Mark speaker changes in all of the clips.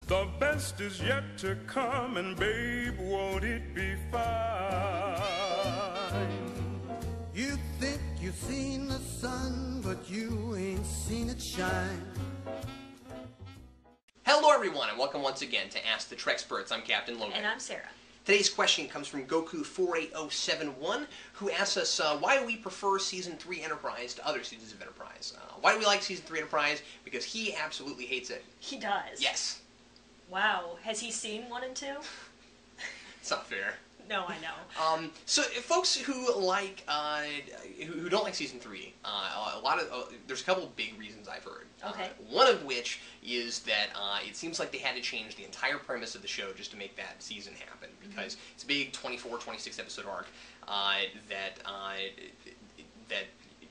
Speaker 1: The best is yet to come, and babe, won't it be fine?
Speaker 2: You think you've seen the sun, but you ain't seen it shine.
Speaker 3: Hello everyone, and welcome once again to Ask the Treksperts. I'm Captain Logan.
Speaker 4: And I'm Sarah.
Speaker 3: Today's question comes from Goku48071, who asks us, why do we prefer Season 3 Enterprise to other seasons of Enterprise? Why do we like Season 3 Enterprise? Because he absolutely hates it.
Speaker 4: He does?
Speaker 3: Yes.
Speaker 4: Wow. Has he seen 1 and 2?
Speaker 3: It's not fair.
Speaker 4: No, I know.
Speaker 3: So, folks who like, who don't like Season 3, there's a couple of big reasons I've heard.
Speaker 4: Okay.
Speaker 3: One of which is that it seems like they had to change the entire premise of the show just to make that season happen, because it's a big 24, 26 episode arc that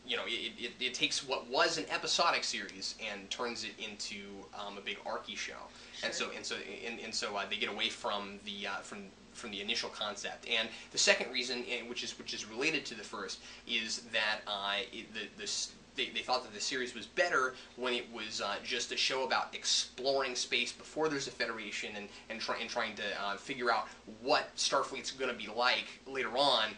Speaker 3: you know, it takes what was an episodic series and turns it into a big arc-y show. Sure. And so they get away from the initial concept. And the second reason, which is related to the first, is that they thought that the series was better when it was just a show about exploring space before there's a Federation and trying to figure out what Starfleet's going to be like later on,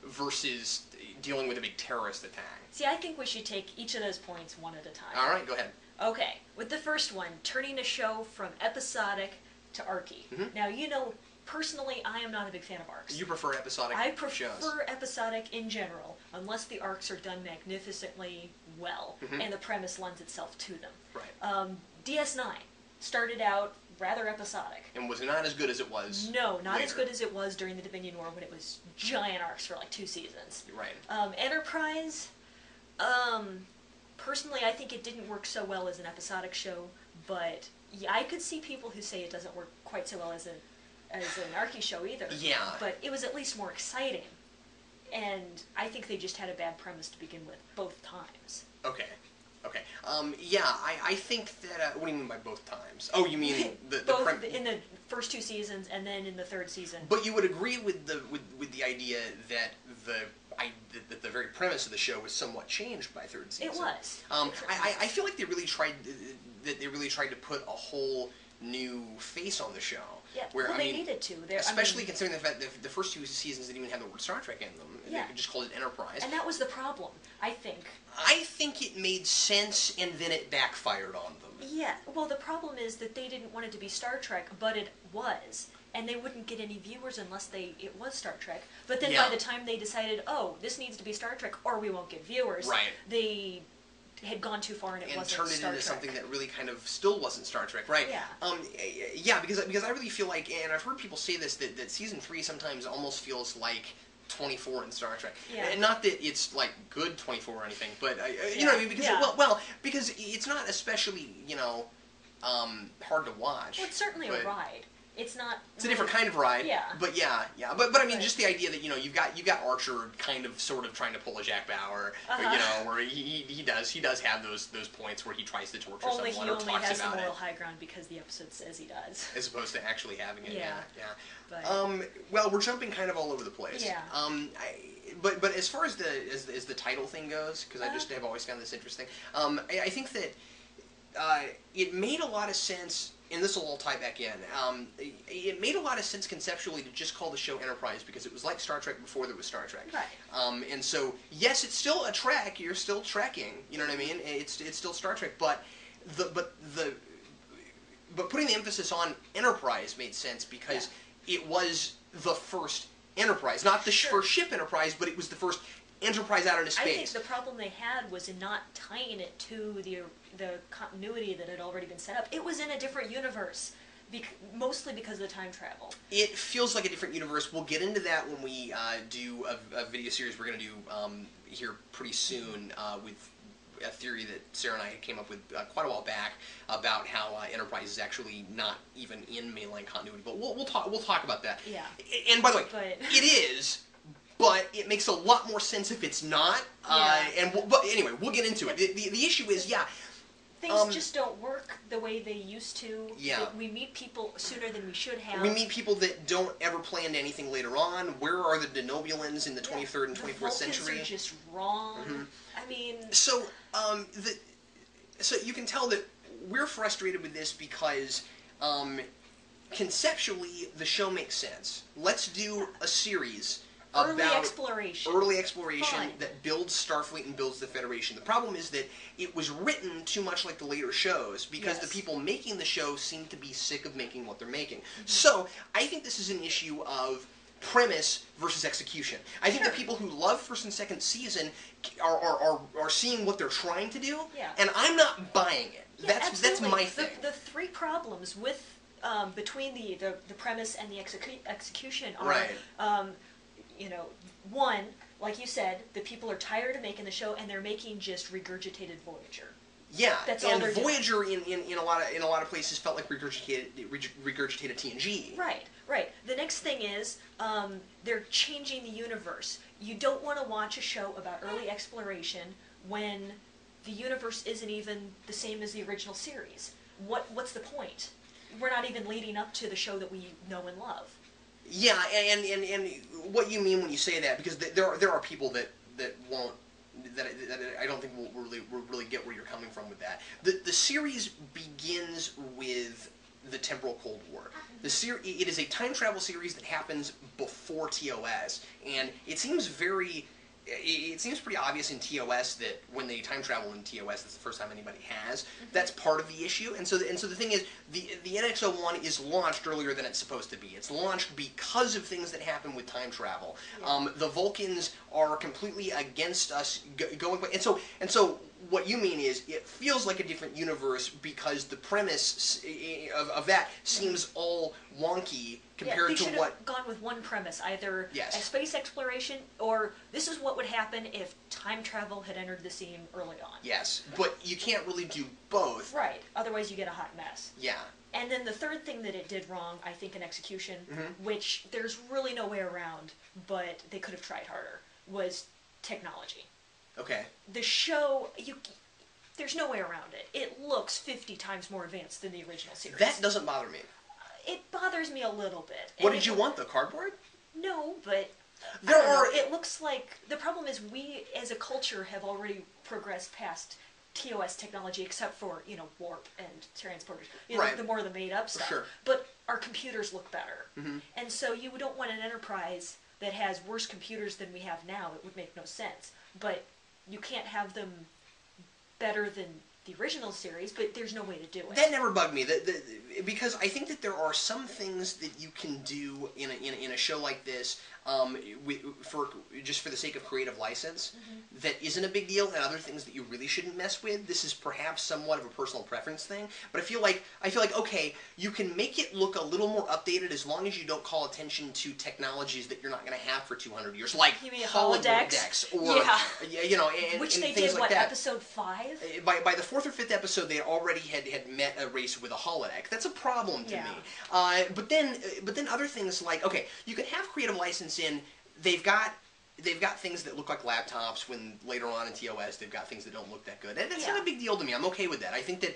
Speaker 3: versus dealing with a big terrorist attack.
Speaker 4: See, I think we should take each of those points one at a time.
Speaker 3: All right, go ahead.
Speaker 4: Okay, with the first one, turning a show from episodic to arc-y. Now, you know, personally, I am not a big fan of arcs.
Speaker 3: You prefer episodic
Speaker 4: I
Speaker 3: shows?
Speaker 4: prefer episodic in general, unless the arcs are done magnificently well, and the premise lends itself to them.
Speaker 3: Right.
Speaker 4: DS9 started out rather episodic.
Speaker 3: And was not as good as it was
Speaker 4: No, not
Speaker 3: later.
Speaker 4: as good as it was during the Dominion War when it was giant arcs for like 2 seasons.
Speaker 3: Right.
Speaker 4: Enterprise, personally I think it didn't work so well as an episodic show, but yeah, I could see people who say it doesn't work quite so well as an arc-y show either.
Speaker 3: Yeah.
Speaker 4: But it was at least more exciting. And I think they just had a bad premise to begin with, both times.
Speaker 3: Okay. Okay. Yeah, I think that, what do you mean by both times? Oh, you mean
Speaker 4: both in the first 2 seasons and then in the 3rd season.
Speaker 3: But you would agree with the idea that the very premise of the show was somewhat changed by 3rd season.
Speaker 4: It was.
Speaker 3: I feel like they really tried to put a whole new face on the show.
Speaker 4: Yeah,
Speaker 3: where,
Speaker 4: well,
Speaker 3: I
Speaker 4: they
Speaker 3: mean,
Speaker 4: needed to.
Speaker 3: Especially considering the fact that the first 2 seasons didn't even have the word Star Trek in them.
Speaker 4: Yeah.
Speaker 3: They just called it Enterprise.
Speaker 4: And that was the problem, I think.
Speaker 3: I think it made sense, and then it backfired on them.
Speaker 4: Yeah, well, the problem is that they didn't want it to be Star Trek, but it was. And they wouldn't get any viewers unless it was Star Trek. But then by the time they decided, oh, this needs to be Star Trek, or we won't get viewers, they had gone too far and it wasn't Star Trek. And turned it into something that really kind of still wasn't Star Trek, right? Yeah.
Speaker 3: Yeah, because I really feel like, and I've heard people say this, that Season 3 sometimes almost feels like 24 in Star Trek.
Speaker 4: Yeah.
Speaker 3: And not that it's like good 24 or anything, but you know what I mean? Because because it's not especially, you know, hard to watch.
Speaker 4: Well, it's certainly a ride. It's not.
Speaker 3: It's a different kind of ride.
Speaker 4: Yeah.
Speaker 3: But but I mean, just the idea that, you know, you've got Archer kind of sort of trying to pull a Jack Bauer, you know, where he does have those points where he tries to torture someone or talks about it.
Speaker 4: Only he only has the moral high ground because the episode says he does.
Speaker 3: As opposed to actually having it. Yeah.
Speaker 4: But,
Speaker 3: well, we're jumping kind of all over the place.
Speaker 4: Yeah.
Speaker 3: But as far as the title thing goes, because I just have always found this interesting, I think that it made a lot of sense. And this will all tie back in. It made a lot of sense conceptually to just call the show Enterprise because it was like Star Trek before there was Star Trek.
Speaker 4: Right.
Speaker 3: And so, yes, it's still a Trek. You're still trekking. You know what I mean? It's still Star Trek. But putting the emphasis on Enterprise made sense because it was the first Enterprise, not the first ship Enterprise, but it was the first Enterprise out into space.
Speaker 4: I think the problem they had was in not tying it to the continuity that had already been set up. It was in a different universe, mostly because of the time travel. It
Speaker 3: feels like a different universe. We'll get into that when we do a video series we're going to do here pretty soon with a theory that Sarah and I came up with quite a while back about how Enterprise is actually not even in mainline continuity. But we'll talk about that.
Speaker 4: Yeah.
Speaker 3: And by the way, it is. But it makes a lot more sense if it's not. But anyway, we'll get into it. The issue is,
Speaker 4: things just don't work the way they used to.
Speaker 3: Yeah.
Speaker 4: We meet people sooner than we should have.
Speaker 3: We meet people that don't ever plan anything later on. Where are the Denobulans in the 23rd and 24th century?
Speaker 4: The Vulcans are just wrong. I mean...
Speaker 3: So, so you can tell that we're frustrated with this because conceptually, the show makes sense. Let's do a series
Speaker 4: Early
Speaker 3: about
Speaker 4: exploration. Fine.
Speaker 3: that builds Starfleet and builds the Federation. The problem is that it was written too much like the later shows because the people making the show seem to be sick of making what they're making. So I think this is an issue of premise versus execution. I think the people who love first and second season are seeing what they're trying to do, and I'm not buying it.
Speaker 4: Yeah,
Speaker 3: that's my thing.
Speaker 4: The three problems with between the premise and the execution are you know, one, like you said, the people are tired of making the show and they're making just regurgitated Voyager.
Speaker 3: Yeah,
Speaker 4: that's all they're
Speaker 3: Voyager in a lot of places felt like regurgitated TNG.
Speaker 4: Right. The next thing is they're changing the universe. You don't want to watch a show about early exploration when the universe isn't even the same as the original series. What's the point? We're not even leading up to the show that we know and love.
Speaker 3: Yeah, and what you mean when you say that, because there are people that won't, that I don't think will really get where you're coming from with that. The series begins with the temporal Cold War. It is a time travel series that happens before TOS, and it seems pretty obvious in TOS that when they time travel in TOS, that's the first time anybody has. That's part of the issue, and so the thing is, the NX-01 is launched earlier than it's supposed to be. It's launched because of things that happen with time travel. The Vulcans are completely against us going, and so what you mean is it feels like a different universe because the premise of that seems all wonky compared to what...
Speaker 4: They should have gone with one premise, either a space exploration or this is what would happen if time travel had entered the scene early on.
Speaker 3: Yes, but you can't really do both.
Speaker 4: Right, otherwise you get a hot mess.
Speaker 3: Yeah.
Speaker 4: And then the third thing that it did wrong, I think, in execution, which there's really no way around, but they could have tried harder, was technology.
Speaker 3: Okay.
Speaker 4: The show, there's no way around it. It looks 50 times more advanced than the original series.
Speaker 3: That doesn't bother me.
Speaker 4: It bothers me a little bit.
Speaker 3: What did you want, the cardboard?
Speaker 4: No, but it looks like, the problem is we as a culture have already progressed past TOS technology, except for, warp and transporters. The more the made up stuff.
Speaker 3: Sure.
Speaker 4: But our computers look better. And so you don't want an enterprise that has worse computers than we have now. It would make no sense. But you can't have them better than the original series, but there's no way to do it.
Speaker 3: That never bugged me, because I think that there are some things that you can do in a show like this, for the sake of creative license, that isn't a big deal, and other things that you really shouldn't mess with. This is perhaps somewhat of a personal preference thing, but I feel like okay, you can make it look a little more updated as long as you don't call attention to technologies that you're not going to have for 200 years, like holodecks, or
Speaker 4: which
Speaker 3: and
Speaker 4: they
Speaker 3: things
Speaker 4: did.
Speaker 3: like that.
Speaker 4: Episode 5?
Speaker 3: By the 4th or 5th episode, they already had met a race with a holodeck. That's a problem to me. But then other things like, okay, you can have creative license in, they've got things that look like laptops, when later on in TOS they've got things that don't look that good. And that's not a big deal to me. I'm okay with that. I think that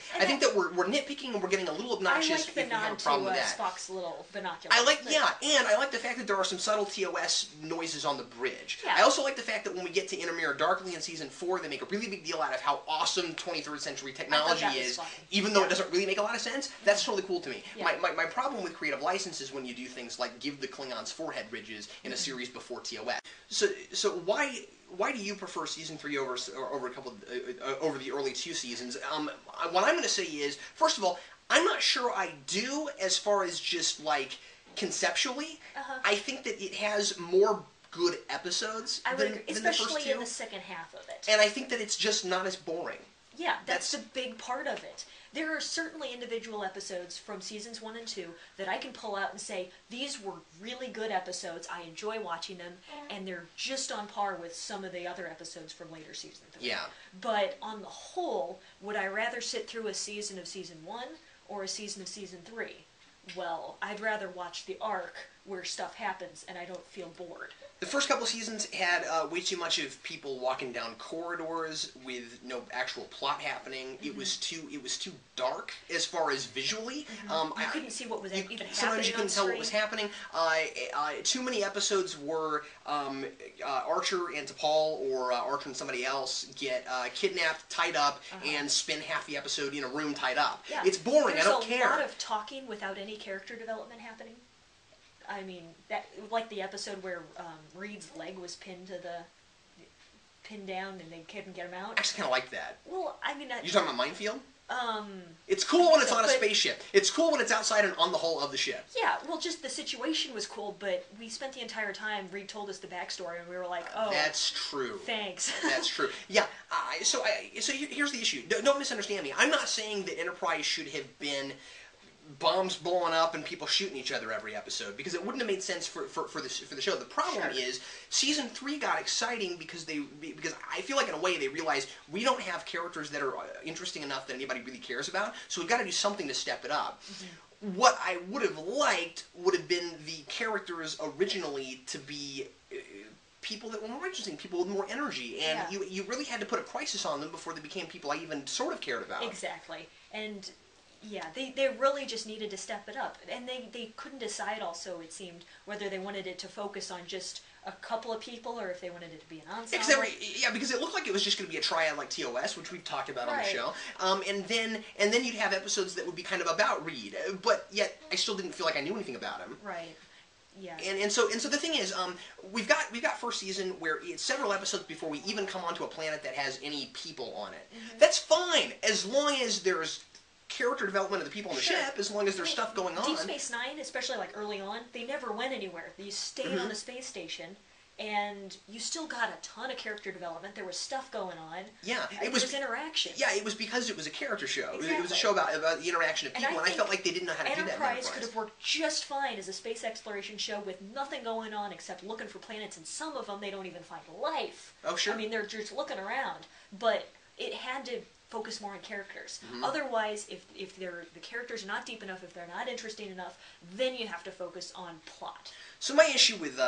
Speaker 3: we're nitpicking and we're getting a little obnoxious if we have a problem with that.
Speaker 4: Spock's little binoculars.
Speaker 3: I like the fact that there are some subtle TOS noises on the bridge.
Speaker 4: Yeah.
Speaker 3: I also like the fact that when we get to Intermere Darkly in Season 4, they make a really big deal out of how awesome 23rd century technology is, even though it doesn't really make a lot of sense. That's totally cool to me. Yeah. My problem with creative license is when you do things like give the Klingons forehead ridges in a series before TOS. So why do you prefer Season 3 over the early 2 seasons? What I'm going to say is, first of all, I'm not sure I do as far as just like conceptually. I think that it has more good episodes than the first 2.
Speaker 4: Especially in the second half of it.
Speaker 3: And I think that it's just not as boring.
Speaker 4: Yeah, that's a big part of it. There are certainly individual episodes from Seasons 1 and 2 that I can pull out and say, these were really good episodes, I enjoy watching them, and they're just on par with some of the other episodes from later Season 3.
Speaker 3: Yeah.
Speaker 4: But on the whole, would I rather sit through a season of Season 1 or a season of Season 3? Well, I'd rather watch the arc where stuff happens and I don't feel bored.
Speaker 3: The first couple seasons had way too much of people walking down corridors with no actual plot happening. It was too dark as far as visually.
Speaker 4: You couldn't see what was even happening.
Speaker 3: Sometimes you couldn't tell what was happening. Too many episodes were Archer and T'Pol or Archer and somebody else get kidnapped, tied up, and spend half the episode in a room tied up.
Speaker 4: Yeah.
Speaker 3: It's boring.
Speaker 4: There's
Speaker 3: I don't care.
Speaker 4: There's a lot of talking without any character development happening. I mean, that like the episode where Reed's leg was pinned down and they couldn't get him out.
Speaker 3: I actually kind of like that.
Speaker 4: Well, I mean,
Speaker 3: you're talking about Minefield?
Speaker 4: It's
Speaker 3: cool when it's on a spaceship. It's cool when it's outside and on the hull of the ship.
Speaker 4: Yeah, well, just the situation was cool, but we spent the entire time, Reed told us the backstory, and we were like, oh.
Speaker 3: That's true.
Speaker 4: Thanks.
Speaker 3: That's true. Yeah, so here's the issue. Don't misunderstand me. I'm not saying that Enterprise should have been bombs blowing up and people shooting each other every episode, because it wouldn't have made sense for the show. The problem is season 3 got exciting because I feel like in a way they realized we don't have characters that are interesting enough that anybody really cares about, so we've got to do something to step it up. What I would have liked would have been the characters originally to be people that were more interesting, people with more energy, and you really had to put a crisis on them before they became people I even sort of cared about.
Speaker 4: Exactly. And yeah, they really just needed to step it up. And they couldn't decide also, it seemed, whether they wanted it to focus on just a couple of people or if they wanted it to be an ensemble.
Speaker 3: Because it looked like it was just going to be a triad like TOS, which we've talked about on the show. And then you'd have episodes that would be kind of about Reed, but yet I still didn't feel like I knew anything about him.
Speaker 4: Right. Yeah.
Speaker 3: And so the thing is, we've got first season where it's several episodes before we even come onto a planet that has any people on it. That's fine, as long as there's character development of the people on the ship, as long as there's stuff going on.
Speaker 4: Deep Space Nine, especially like early on, they never went anywhere. They stayed on the space station, and you still got a ton of character development. There was stuff going on.
Speaker 3: Yeah,
Speaker 4: it was interaction.
Speaker 3: Yeah, it was because it was a character show.
Speaker 4: Exactly.
Speaker 3: It was a show about the interaction of people, and I felt like they didn't know how to do that in
Speaker 4: Enterprise could have worked just fine as a space exploration show with nothing going on except looking for planets, and some of them they don't even find life.
Speaker 3: Oh, sure.
Speaker 4: I mean, they're just looking around, but it had to focus more on characters. Otherwise, if the characters are not deep enough, if they're not interesting enough, then you have to focus on plot.
Speaker 3: So my issue with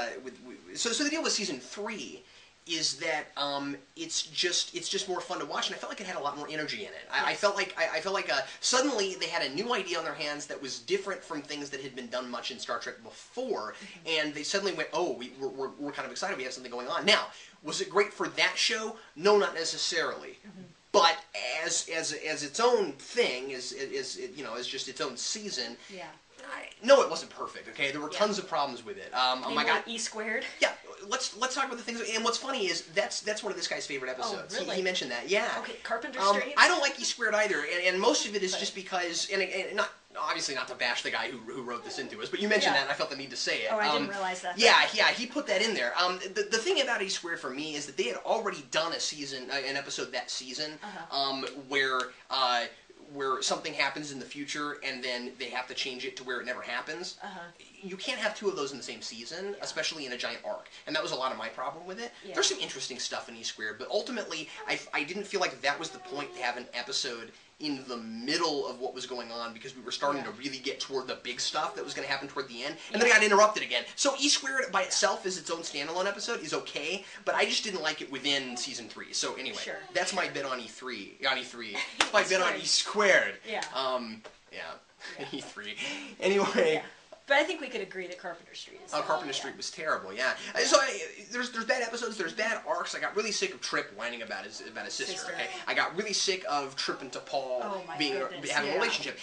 Speaker 3: so the deal with season 3 is that it's just more fun to watch, and I felt like it had a lot more energy in it. I felt like suddenly they had a new idea on their hands that was different from things that had been done much in Star Trek before, and they suddenly went, oh, we're kind of excited, we have something going on. Now, was it great for that show? No, not necessarily. But as its own thing, as just its own season. Yeah. No, it wasn't perfect. Okay, there were tons of problems with it. Oh my God,
Speaker 4: E squared.
Speaker 3: Yeah, let's talk about the things. And what's funny is that's one of this guy's favorite episodes.
Speaker 4: Oh, really?
Speaker 3: He mentioned that. Yeah.
Speaker 4: Okay, Carpenter Street.
Speaker 3: I don't like E squared either, and most of it is just because, and not obviously not to bash the guy who wrote this into us, but you mentioned that, and I felt the need to say it.
Speaker 4: Oh, I didn't realize that.
Speaker 3: Yeah, he put that in there. The thing about E squared for me is that they had already done an episode that season, where something happens in the future and then they have to change it to where it never happens. You can't have two of those in the same season, especially in a giant arc. And that was a lot of my problem with it. There's some interesting stuff in E squared, but ultimately I didn't feel like that was the point to have an episode in the middle of what was going on, because we were starting to really get toward the big stuff that was going to happen toward the end, and then it got interrupted again. So E squared by itself as its own standalone episode is okay, but I just didn't like it within season 3. So anyway, that's my bit on E3. My bit on E squared.
Speaker 4: Yeah.
Speaker 3: E3. Anyway.
Speaker 4: Yeah. But I think we could agree that Carpenter Street is...
Speaker 3: Carpenter Street was terrible, yeah. So there's bad episodes, there's bad arcs. I got really sick of Trip whining about his sister, okay? I got really sick of Trip and T'Pol having a relationship.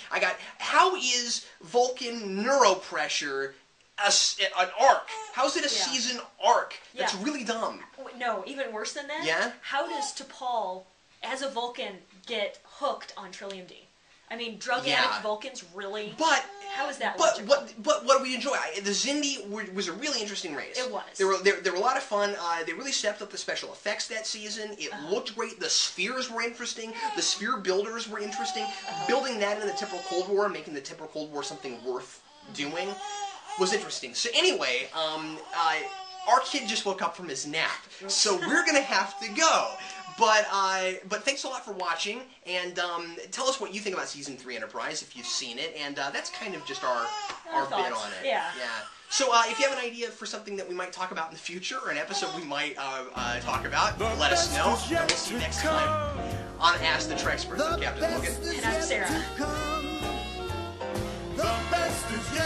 Speaker 3: How is Vulcan neuropressure an arc? How is it a season arc? That's really dumb.
Speaker 4: No, even worse than that.
Speaker 3: Yeah?
Speaker 4: How does T'Pol, as a Vulcan, get hooked on Trillium D? I mean, drug addict Vulcans, really?
Speaker 3: But
Speaker 4: how is that?
Speaker 3: But what do we enjoy? The Xindi was a really interesting race.
Speaker 4: It was.
Speaker 3: They were a lot of fun. They really stepped up the special effects that season. It looked great. The spheres were interesting. The sphere builders were interesting. Building that in the typical Cold War, making the typical Cold War something worth doing, was interesting. So anyway, our kid just woke up from his nap, so we're gonna have to go. But thanks a lot for watching, and tell us what you think about Season 3 Enterprise, if you've seen it, and that's kind of just our bit on it.
Speaker 4: Yeah.
Speaker 3: So if you have an idea for something that we might talk about in the future, or an episode we might talk about, let us know, and we'll see you next time on Ask the Treksperts. I'm Captain Logan.
Speaker 4: And I'm Sarah.
Speaker 2: The best is yet